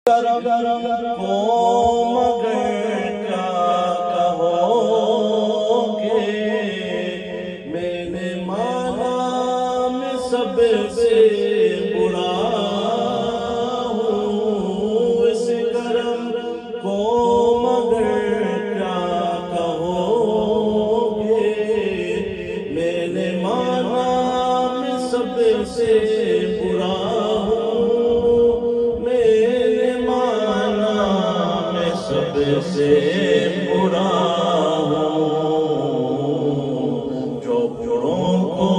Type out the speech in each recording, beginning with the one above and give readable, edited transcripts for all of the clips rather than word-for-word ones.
کرم کو مگر کیا کہو گے، میں نے مانا میں سب سے برا ہوں، اس کرم کو مگر کیا کہو گے، میں نے مانا میں سب سے برا سب سے برا ہوں، جو بروں کو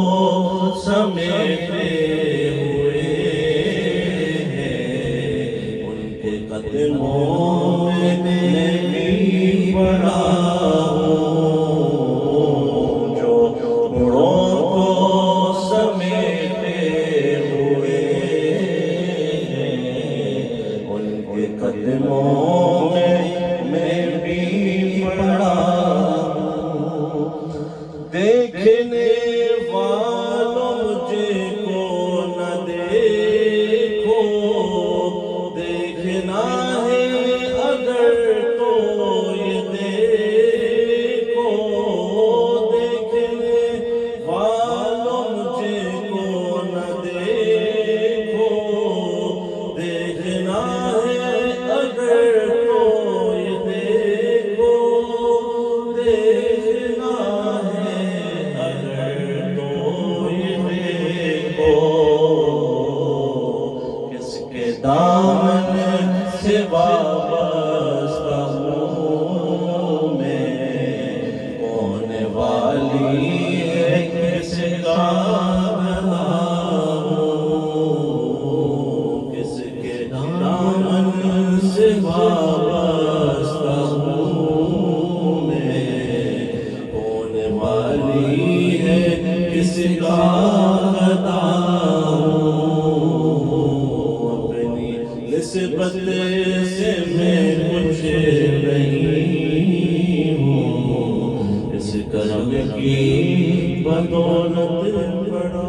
سمیٹے ہوئے ہیں، ان کے قدموں میں بھی پڑا ہوں، جو بروں کو سمیٹے ہوئے ہیں، ان کے قدموں میں بھی پڑا ہوں۔ دیکھنے والوں مجھے کو نہ دیکھو، دیکھنا ہے اگر تو یہ دیکھو، دیکھنے والوں مجھے کو نہ دیکھو، دیکھنا ہے اگر دامن سے وابستہ ہوں میں، ہونے والی ہے کس کا بھلا ہوں، کس کے دامن سے وابستہ ہوں میں، ہونے والی ہے کس کا بھلا نسبت سے میں کچھ نہیں ہوں، اس کرم کی بدولت بڑا